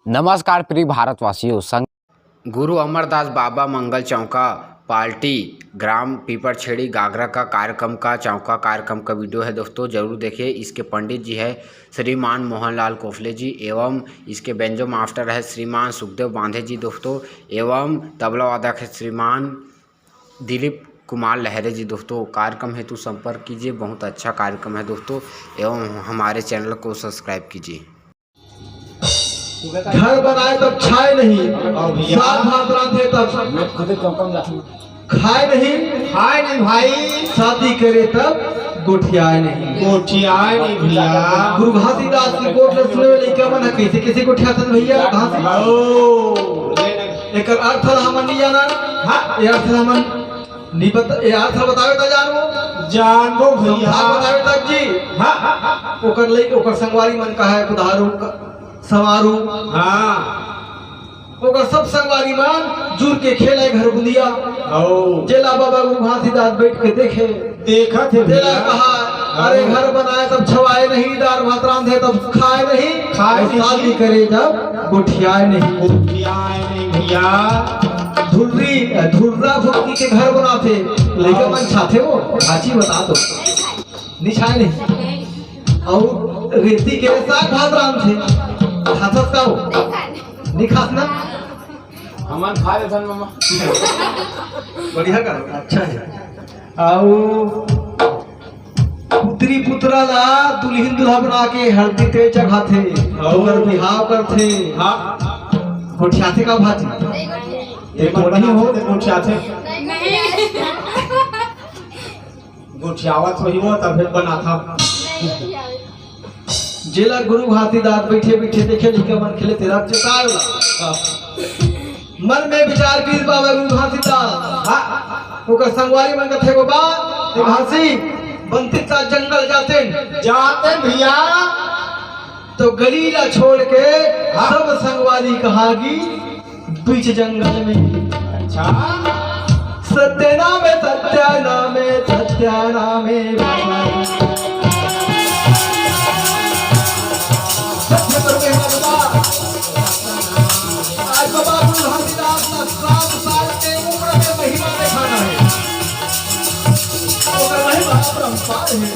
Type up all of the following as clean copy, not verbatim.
नमस्कार प्रिय भारतवासियों। संग गुरु अमरदास बाबा मंगल चौका पार्टी ग्राम पीपरछेड़ी गागरा का कार्यक्रम का चौका कार्यक्रम का वीडियो है दोस्तों, जरूर देखिए। इसके पंडित जी है श्रीमान मोहनलाल कोफले जी एवं इसके बेंजो मास्टर है श्रीमान सुखदेव बांधे जी दोस्तों, एवं तबला वादक है श्रीमान दिलीप कुमार लहरे जी दोस्तों। कार्यक्रम हेतु संपर्क कीजिए। बहुत अच्छा कार्यक्रम है दोस्तों, एवं हमारे चैनल को सब्सक्राइब कीजिए। घर बनाए तब छाए नहीं, साथ हाथ रांधे तब खाए नहीं भाई, शादी करे तब गोठियाए नहीं भैया। गुरु घासीदास की कोट सुने वाले क्या मन है, कैसे कैसे गोठियाते भैया कहां से? एक अर्थ हमन नहीं जाना। हां, ये अर्थ हमन नहीं बता, ये अर्थ बतावे त जानो भैया, बतावे तक जी। हां, ओकर लई ओकर संगवारी मन का है उधारू समारू। हाँ, ओकर सब संगवारी मान जुर के खेले घर बुंदिया। जेला बाबा गुरु घासीदास बैठ के देखा थे। जेला कहा अरे घर बनाए तब छवाए नहीं, दार भात रांधे तब खाए नहीं, शादी करे जब गोठियाए नहीं भैया। धुर्रा भक्ति के घर बनाते लेकिन मन छाते वो आची बता दो निछाए नहीं। और रेती के साथ भात रांधे खासत का हो निखास ना हमन खा लेथन मामा। बढ़िया कर, अच्छा है। आओ पुत्री पुत्रा ला दुल्हन दुल्हा बना के हल्दी ते चढ़ाथे और बिहाव करथे। हां, गोठियाथे का भाती एक नहीं हो गोठियाथे गोठियावत होई वो तब फिर बना था। जेला गुरु घासीदास बैठे बैठे देखे लिखे मन खेले तेरा चेतावला मन में विचार की बाबा गुरु घासीदास ओकर संगवारी मन कथे को बात ते घासी बनती सा जंगल जाते भैया। तो गलीला छोड़ के सब संगवारी कहागी बीच जंगल में। अच्छा, सत्यानामे सत्यानामे सत्यानामे आज बाबा गुरु घासीदास का 7 साल के उम्र में महिमा दिखाना है। और महिमा परंपार है।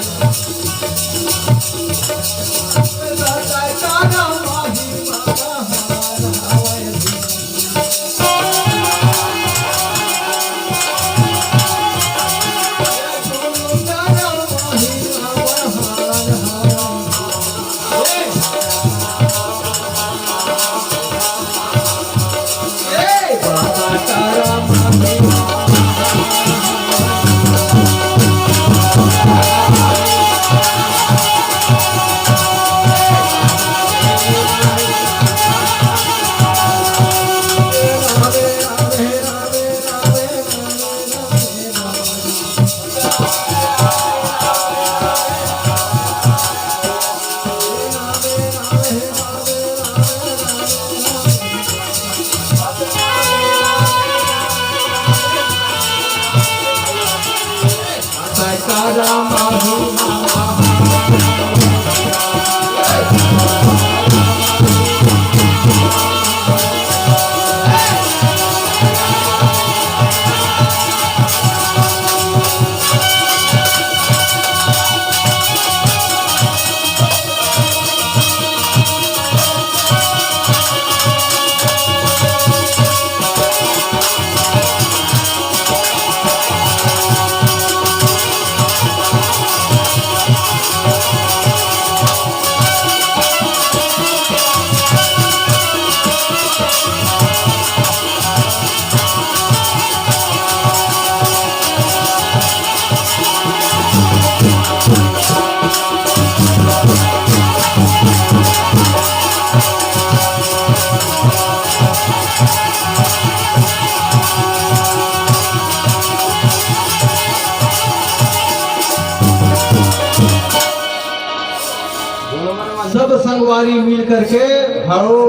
सब संगवारी मिल करके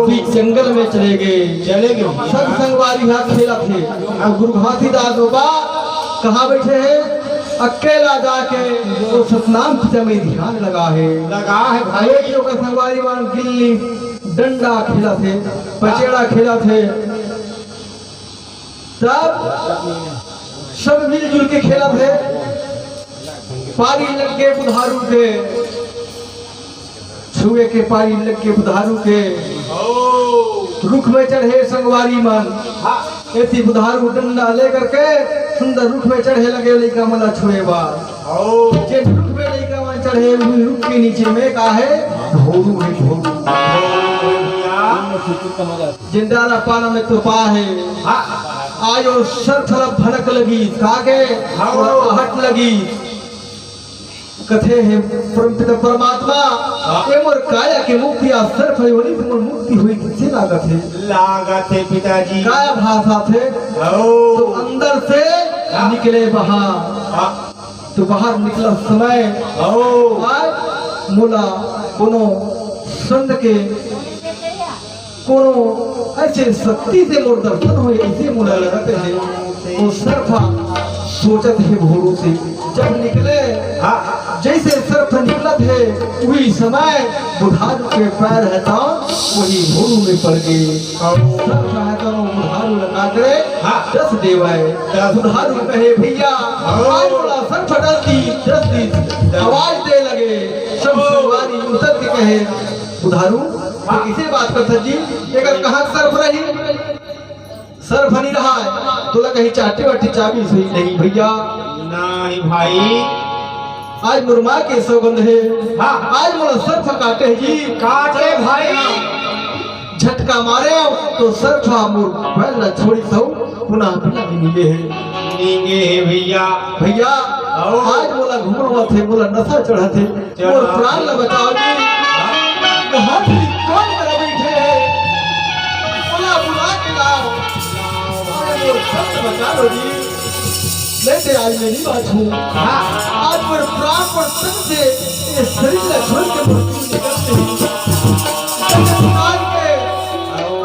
बीच जंगल में चले गए। सब संगवारी हाथ खेला थे। अब गुरु घासीदास बाबा कहाँ बैठे हैं? अकेला जाके वो सतनाम में ध्यान लगा है भाई। संगवारी मान गिल्ली डंडा खेला थे, पचेड़ा खेला थे, तब सब मिलजुल के खेला थे। पारी लग के बुधारू के, छुए के पारी लग के बुधारू के, रुख में चढ़े संगवारी मन, ऐसी बुधारू डंडा लेकर के सुंदर रुख में चढ़े लगे लइका मला छुए बार। जे रुख में लइका मन चढ़े रुख के नीचे में का है ढोरू है, ढोरू जिंदाला पाना में तो पा है। आयो सर थलप भड़क लगी कागे हट लगी, कथे है परमपिता परमात्मा ये मोर काया के मुक्ति असर फयोनी मोर मुक्ति हुई किसे लागत है पिताजी। काया भाषा थे तो अंदर से निकले बाहर, तो बाहर निकला समय मोला कोनो संत के कोनो ऐसे शक्ति से मोर दर्शन हुए, ऐसे मोला लगते हैं वो सर्फा सोचत है भोरों से जब निकले जैसे सर्फ निकला थे वही समय बुधारू के पैर है तो वही भोरू में पड़ गए। सर्फ है तो बुधारू लगा करे 10 देवाए, बुधारू कहे भैया आज बड़ा सर्फ डालती 10 दिन आवाज दे लगे, सब सवारी उतर के कहे बुधारू किसी बात कर सर जी एक कहाँ सर्फ रही, सर्फ नहीं रहा है तो लगा ही चाटे वाटी चाबी सही नहीं भैया। नहीं भाई आज मुरमा के सौगंध है, आज मोला सर्फ काटे है जी, काटे भाई झटका मारे तो सर्फ मोर पैर न छोड़ी तो पुनः बिना नीगे है भैया। भैया आज मोला घुमरवा थे, मोला नशा चढ़ा थे, मोर प्राण ल बचाओ जी। कहाँ कौन करा बैठे है, मोला बुला के लाओ, मोर सर्फ बचा लो जी। लेते आज मैं नहीं बात हूँ, आज पर प्राण पर तन से ये शरीर का छोड़ के मुक्ति निकलते हैं।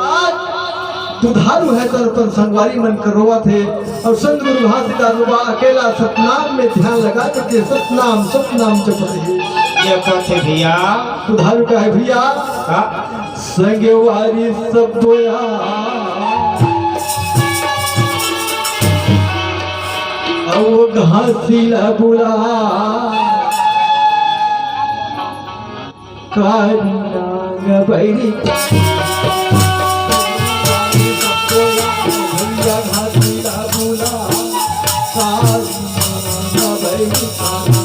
आज दुधारू है तर संगवारी मन करवा थे और संत गुरु घासीदास अकेला सतनाम में ध्यान लगा करके सतनाम सतनाम जप रहे। ये कहते भैया दुधारू का है भैया संगवारी सब बोया वो घासीला बुला कारिना बैरी भैया घासीला बुला कारिना बैरी भैया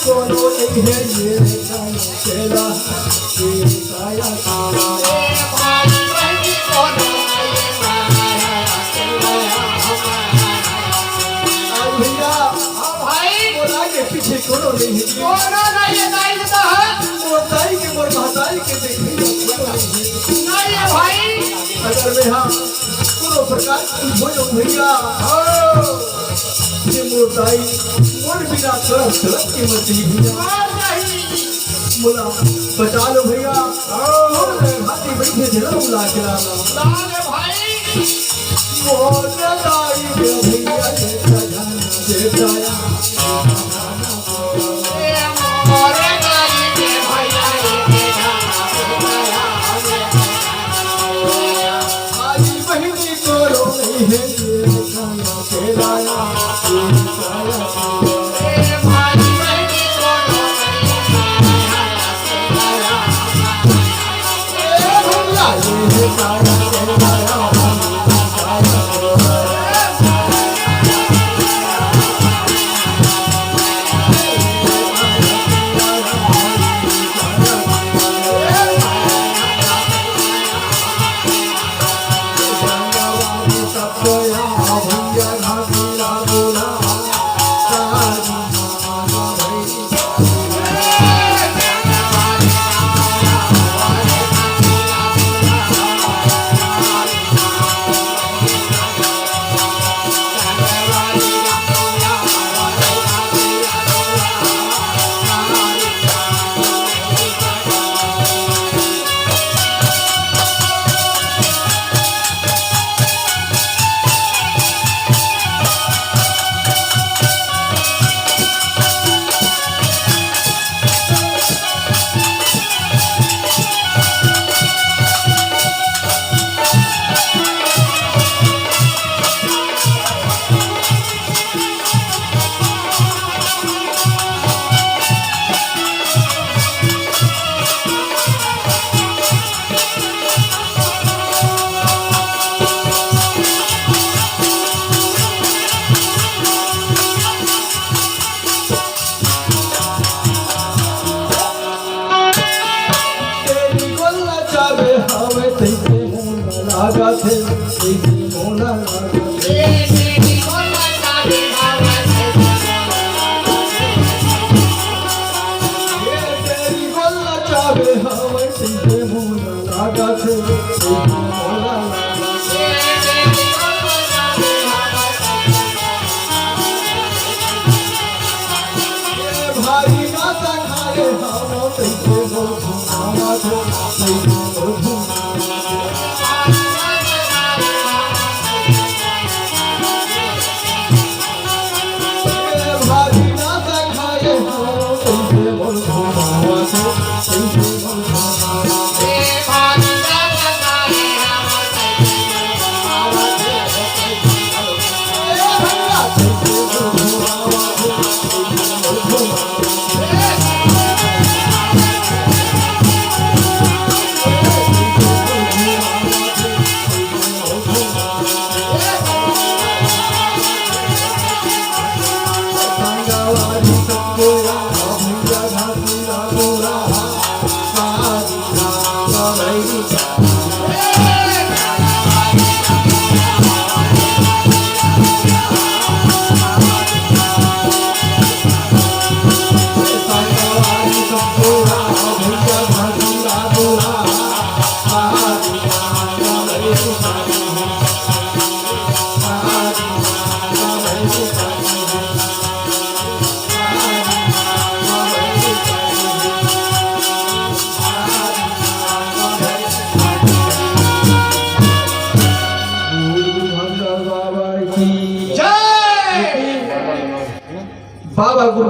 कोनो नहीं है ये तेरा काया भैया बोला के पीछे कोनो नहीं है मोटाई के मोर महताई के देखी अगर मैं हाँ कोनो प्रकार की बोलो भैया ये मोटाई मोर बिना तरफ तरफ की मती भैया बोला बचा लो भैया हाथी बैठे थे ना बुला के लाना मोटाई के भैया देखा लागा थे मोना चावे हमें सीधे मोना लागा थे मोना भाई माता खाए हम सीधे मोना थे बाबा गुरु